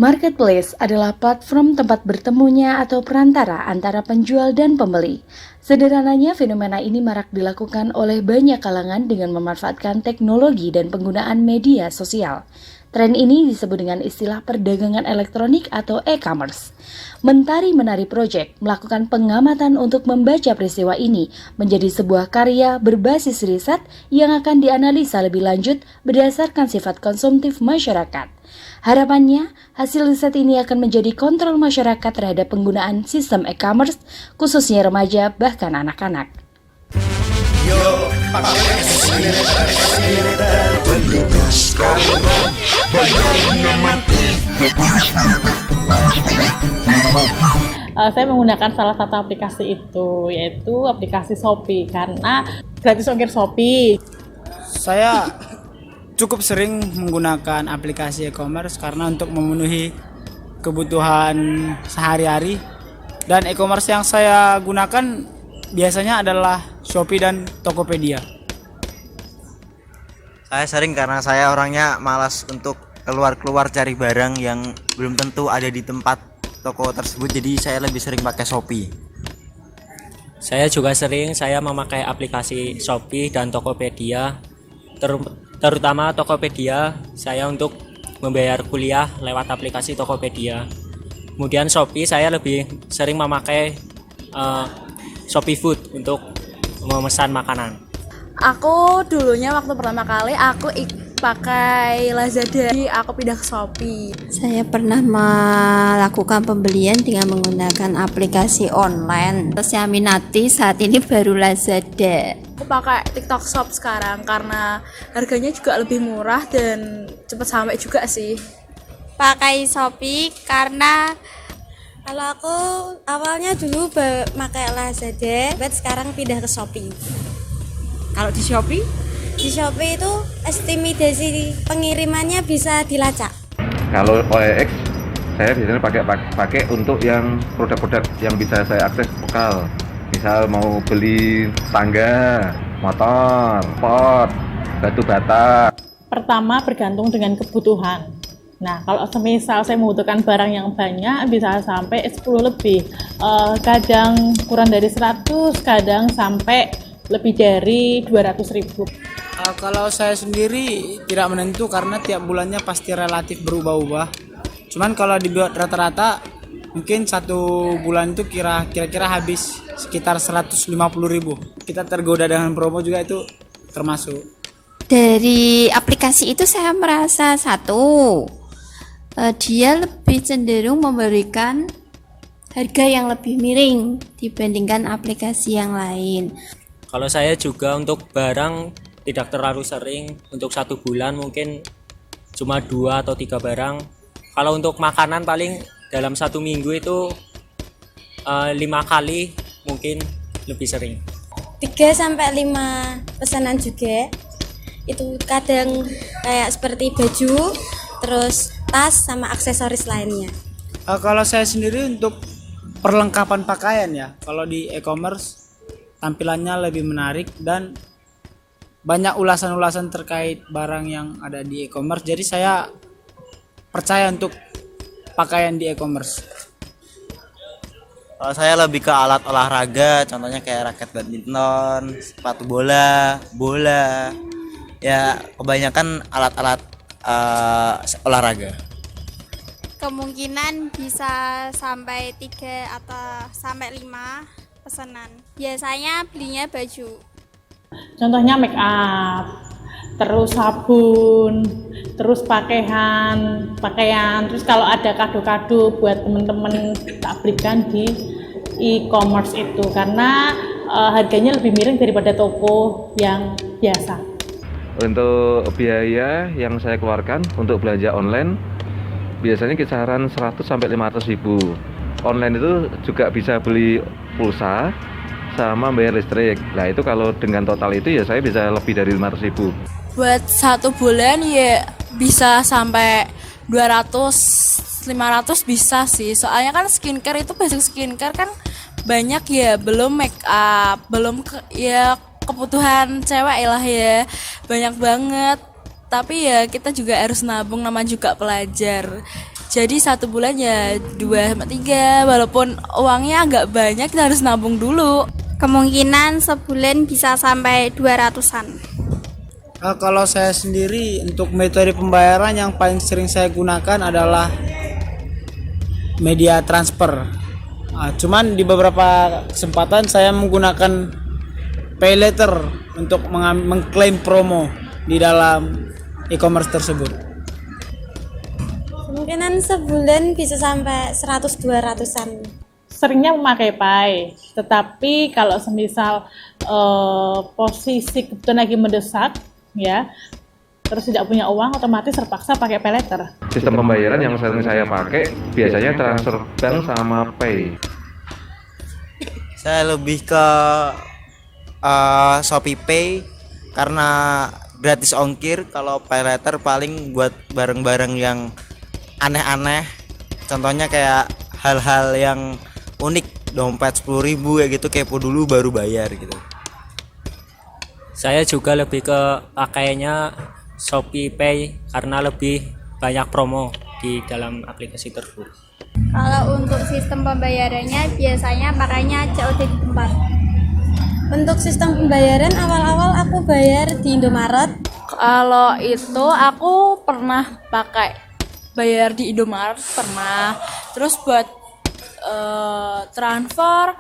Marketplace adalah platform tempat bertemunya atau perantara antara penjual dan pembeli. Sederhananya, fenomena ini marak dilakukan oleh banyak kalangan dengan memanfaatkan teknologi dan penggunaan media sosial. Tren ini disebut dengan istilah perdagangan elektronik atau e-commerce. Mentari Menari Project melakukan pengamatan untuk membaca peristiwa ini menjadi sebuah karya berbasis riset yang akan dianalisa lebih lanjut berdasarkan sifat konsumtif masyarakat. Harapannya, hasil riset ini akan menjadi kontrol masyarakat terhadap penggunaan sistem e-commerce, khususnya remaja bahkan anak-anak. Saya menggunakan salah satu aplikasi itu, yaitu aplikasi Shopee, karena gratis ongkir Shopee. Saya cukup sering menggunakan aplikasi e-commerce karena untuk memenuhi kebutuhan sehari-hari. Dan e-commerce yang saya gunakan biasanya adalah Shopee dan Tokopedia. Saya sering karena saya orangnya malas untuk keluar-keluar cari barang yang belum tentu ada di tempat toko tersebut, jadi saya lebih sering pakai Shopee. Saya juga sering memakai aplikasi Shopee dan Tokopedia, terutama Tokopedia saya untuk membayar kuliah lewat aplikasi Tokopedia. Kemudian Shopee saya lebih sering memakai Shopee Food untuk memesan makanan. Aku dulunya waktu pertama kali aku pakai Lazada, aku pindah ke Shopee. Saya pernah melakukan pembelian dengan menggunakan aplikasi online. Terus yang minati saat ini baru Lazada. Aku pakai TikTok Shop sekarang karena harganya juga lebih murah dan cepat sampai juga sih. Pakai Shopee karena kalau aku awalnya dulu pakai Lazada, sekarang pindah ke Shopee. Kalau di Shopee? Di Shopee itu estimasi pengirimannya bisa dilacak. Kalau OLX saya biasanya pakai untuk yang produk-produk yang bisa saya akses lokal. Misal mau beli tangga, motor, pot, batu bata. Pertama bergantung dengan kebutuhan. Nah, kalau semisal saya membutuhkan barang yang banyak bisa sampai 10 lebih. Kadang kurang dari 100, kadang sampai lebih dari 200.000. Kalau saya sendiri tidak menentu karena tiap bulannya pasti relatif berubah-ubah. Cuman kalau dibuat rata-rata mungkin satu bulan itu kira-kira habis sekitar 150.000. Kita tergoda dengan promo juga itu termasuk. Dari aplikasi itu saya merasa dia lebih cenderung memberikan harga yang lebih miring dibandingkan aplikasi yang lain. Kalau saya juga untuk barang tidak terlalu sering, untuk 1 bulan mungkin cuma 2 atau 3 barang. Kalau untuk makanan paling dalam 1 minggu itu 5 kali mungkin lebih sering. 3-5 pesanan juga. Itu kadang kayak seperti baju, terus tas sama aksesoris lainnya. Kalau saya sendiri untuk perlengkapan pakaian ya, kalau di e-commerce tampilannya lebih menarik dan banyak ulasan-ulasan terkait barang yang ada di e-commerce. Jadi saya percaya untuk pakaian di e-commerce. Kalau saya lebih ke alat olahraga, contohnya kayak raket badminton, sepatu bola. Ya kebanyakan alat-alat olahraga. Kemungkinan bisa sampai 3 atau sampai 5 pesanan. Biasanya belinya baju. Contohnya make up, terus sabun, terus pakaian. Terus kalau ada kado-kado buat teman-teman tak belikan di e-commerce itu karena harganya lebih miring daripada toko yang biasa. Untuk biaya yang saya keluarkan untuk belanja online biasanya kisaran 100 sampai 500.000. Online itu juga bisa beli pulsa sama bayar listrik. Nah itu kalau dengan total itu ya saya bisa lebih dari 500.000. Buat 1 bulan ya bisa sampai 200-500 bisa sih. Soalnya kan skincare itu basic skincare kan banyak ya, belum make up, belum kebutuhan cewek lah ya. Banyak banget. Tapi ya kita juga harus nabung, nama juga pelajar. Jadi 1 bulan ya 2-3, walaupun uangnya agak banyak kita harus nabung dulu. Kemungkinan sebulan bisa sampai 200-an. Kalau saya sendiri untuk metode pembayaran yang paling sering saya gunakan adalah media transfer. Cuman di beberapa kesempatan saya menggunakan pay letter untuk mengklaim promo di dalam e-commerce tersebut. Kemungkinan sebulan bisa sampai 100-200-an. Seringnya memakai Pay, tetapi kalau semisal posisi kebetulan lagi mendesak, ya, terus tidak punya uang, otomatis terpaksa pakai pay letter. Sistem pembayaran yang sering saya pakai biasanya transfer bank sama pay. Saya lebih ke Shopee Pay karena gratis ongkir. Kalau pay letter paling buat barang-barang yang aneh-aneh, contohnya kayak hal-hal yang unik, dompet 10.000 ya gitu, kepo dulu baru bayar gitu. Saya juga lebih ke pakainya Shopee Pay karena lebih banyak promo di dalam aplikasi tersebut. Kalau untuk sistem pembayarannya biasanya pakainya COD di tempat. Untuk sistem pembayaran awal-awal aku bayar di Indomaret. Kalau itu aku pernah pakai bayar di Indomaret, pernah. Terus buat transfer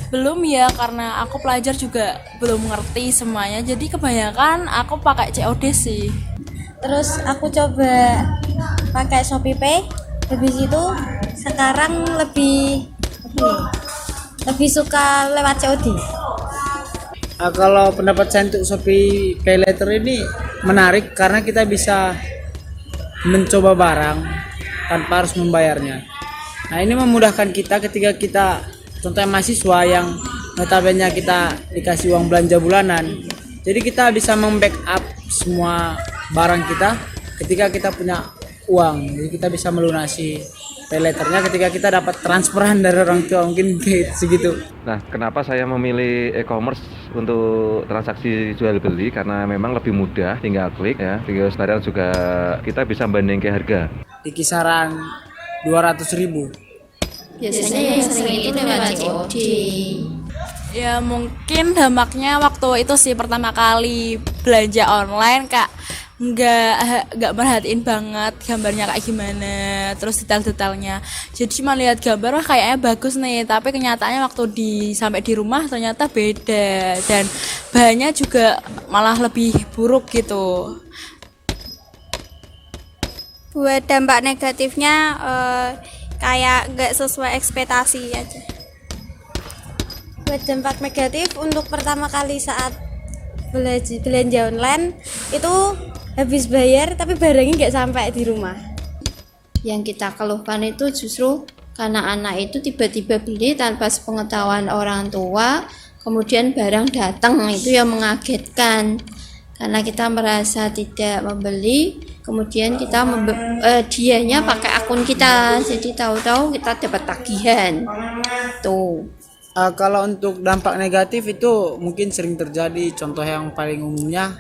belum ya, karena aku pelajar juga belum ngerti semuanya, jadi kebanyakan aku pakai COD sih. Terus aku coba pakai Shopee Pay. Habis itu sekarang lebih suka lewat COD. Kalau pendapat saya untuk Shopee Pay Later ini menarik karena kita bisa mencoba barang tanpa harus membayarnya. Nah, ini memudahkan kita ketika kita contohnya mahasiswa yang notabene kita dikasih uang belanja bulanan. Jadi kita bisa membackup semua barang kita ketika kita punya uang. Jadi kita bisa melunasi pay letternya ketika kita dapat transferan dari orang tua, mungkin kayak segitu. Nah, kenapa saya memilih e-commerce untuk transaksi jual beli? Karena memang lebih mudah, tinggal klik ya. Tinggal sekarang juga kita bisa bandingkan harga. Di kisaran 200.000. Biasanya yang sering itu lewat COD. Ya mungkin dampaknya waktu itu sih pertama kali belanja online, Kak, nggak merhatiin banget gambarnya kayak gimana, terus detail-detailnya. Jadi cuma lihat gambar, wah kayaknya bagus nih, tapi kenyataannya waktu sampai di rumah ternyata beda dan bahannya juga malah lebih buruk gitu. Buat dampak negatifnya kayak nggak sesuai ekspektasi aja. Buat dampak negatif untuk pertama kali saat belanja online itu habis bayar tapi barangnya nggak sampai di rumah. Yang kita keluhkan itu justru karena anak itu tiba-tiba beli tanpa sepengetahuan orang tua, kemudian barang datang, itu yang mengagetkan. Karena kita merasa tidak membeli, kemudian kita dianya pakai akun kita, jadi tahu-tahu kita dapat tagihan. Tuh. Kalau untuk dampak negatif itu mungkin sering terjadi. Contoh yang paling umumnya,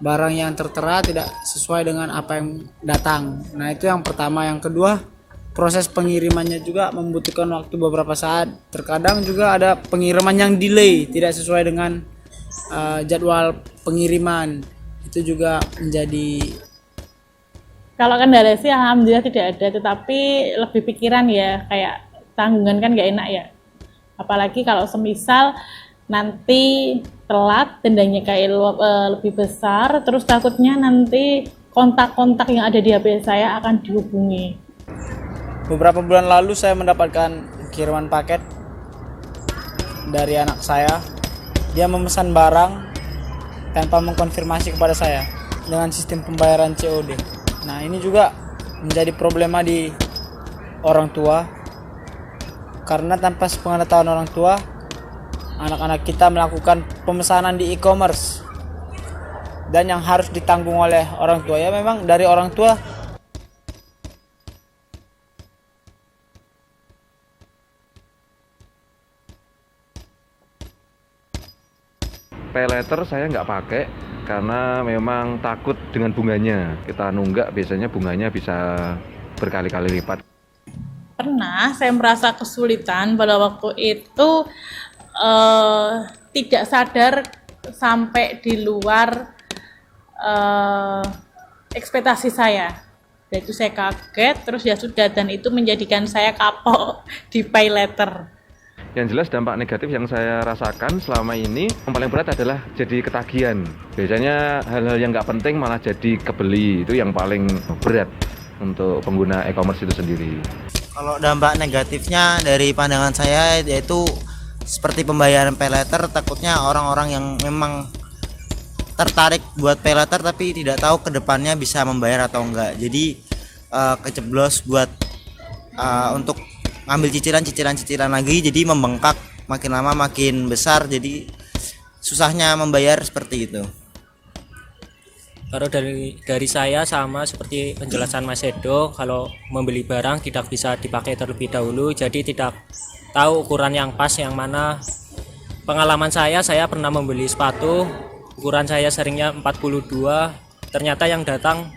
barang yang tertera tidak sesuai dengan apa yang datang. Nah, itu yang pertama. Yang kedua, proses pengirimannya juga membutuhkan waktu beberapa saat. Terkadang juga ada pengiriman yang delay, tidak sesuai dengan jadwal pengiriman. Itu juga menjadi, Kalau kendala sih alhamdulillah tidak ada, tetapi lebih pikiran ya, kayak tanggungan kan nggak enak ya. Apalagi kalau semisal nanti telat, dendanya kayak lebih besar, terus takutnya nanti kontak-kontak yang ada di HP saya akan dihubungi. beberapa bulan lalu saya mendapatkan kiriman paket dari anak saya. Dia memesan barang tanpa mengkonfirmasi kepada saya dengan sistem pembayaran COD. Nah, ini juga menjadi problema di orang tua, karena tanpa sepengetahuan orang tua, anak-anak kita melakukan pemesanan di e-commerce dan yang harus ditanggung oleh orang tua ya memang dari orang tua. Pay letter saya nggak pakai karena memang takut dengan bunganya. Kita nunggak biasanya bunganya bisa berkali-kali lipat. Pernah saya merasa kesulitan pada waktu itu, tidak sadar sampai di luar ekspektasi saya. Dan itu saya kaget, terus ya sudah, dan itu menjadikan saya kapok di pay letter. Yang jelas dampak negatif yang saya rasakan selama ini yang paling berat adalah jadi ketagihan. Biasanya hal-hal yang nggak penting malah jadi kebeli, itu yang paling berat untuk pengguna e-commerce itu sendiri. Kalau dampak negatifnya dari pandangan saya yaitu seperti pembayaran pay letter, takutnya orang-orang yang memang tertarik buat pay letter tapi tidak tahu kedepannya bisa membayar atau enggak. Jadi keceblos buat untuk ngambil cicilan lagi, jadi membengkak, makin lama makin besar, jadi susahnya membayar seperti itu. Kalau dari saya sama seperti penjelasan Mas Edo, kalau membeli barang tidak bisa dipakai terlebih dahulu, jadi tidak tahu ukuran yang pas yang mana. Pengalaman saya pernah membeli sepatu, ukuran saya seringnya 42, ternyata yang datang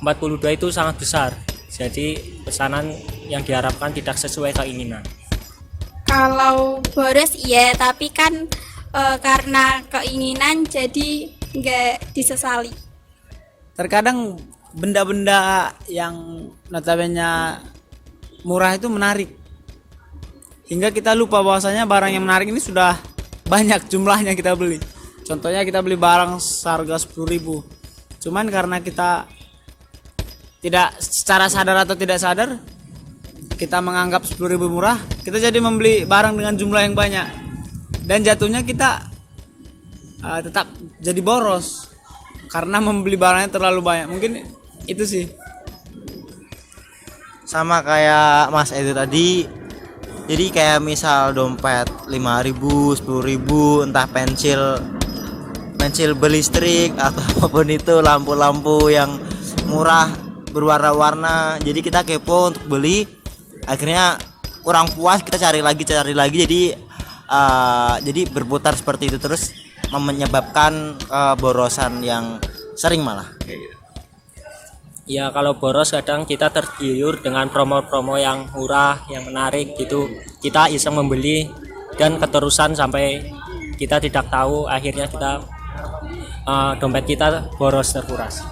42 itu sangat besar, jadi pesanan yang diharapkan tidak sesuai keinginan. Kalau boros iya, tapi kan karena keinginan jadi nggak disesali. Terkadang benda-benda yang notabene murah itu menarik, hingga kita lupa bahwasanya barang yang menarik ini sudah banyak jumlahnya kita beli. Contohnya kita beli barang seharga 10.000, cuman karena kita tidak secara sadar atau tidak sadar kita menganggap 10.000 murah, kita jadi membeli barang dengan jumlah yang banyak, dan jatuhnya kita tetap jadi boros karena membeli barangnya terlalu banyak. Mungkin itu sih. Sama kayak Mas Edo tadi, jadi kayak misal dompet 5.000, 10.000, entah pensil berlistrik atau apapun itu, lampu-lampu yang murah berwarna-warna, jadi kita kepo untuk beli, akhirnya kurang puas, kita cari lagi, jadi berputar seperti itu terus, menyebabkan borosan yang sering malah. Ya kalau boros kadang kita tergiur dengan promo-promo yang murah, yang menarik gitu, kita iseng membeli dan keterusan sampai kita tidak tahu, akhirnya kita dompet kita boros terkuras.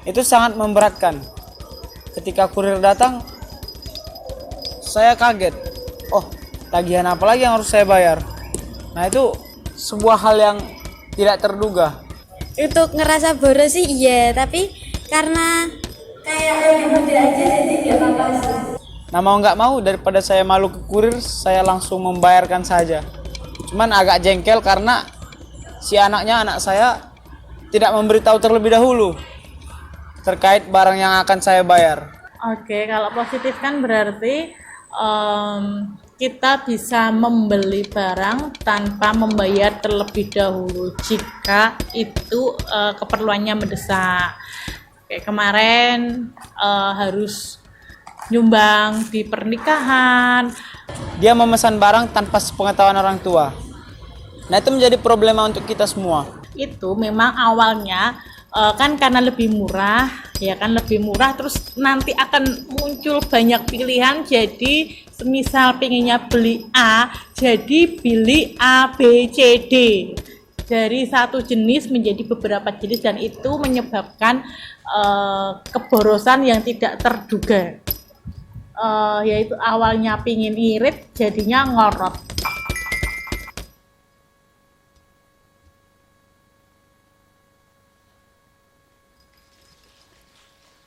Itu sangat memberatkan. Ketika kurir datang, saya kaget. Oh, tagihan apa lagi yang harus saya bayar? Nah, itu sebuah hal yang tidak terduga. Untuk ngerasa boros sih iya, tapi karena kayak lebih mudah aja jadi nggak apa-apa sih. Nah, mau nggak mau, daripada saya malu ke kurir, saya langsung membayarkan saja. Cuman agak jengkel karena si anak saya tidak memberitahu terlebih dahulu terkait barang yang akan saya bayar. Oke, kalau positif kan berarti kita bisa membeli barang tanpa membayar terlebih dahulu jika itu keperluannya mendesak. Kayak kemarin harus nyumbang di pernikahan. Dia memesan barang tanpa sepengetahuan orang tua. Nah, itu menjadi problema untuk kita semua. Itu memang awalnya kan karena lebih murah, ya kan lebih murah, terus nanti akan muncul banyak pilihan, jadi semisal pengennya beli A, jadi beli A, B, C, D. Dari satu jenis menjadi beberapa jenis, dan itu menyebabkan keborosan yang tidak terduga. Yaitu awalnya pingin irit, jadinya ngorot.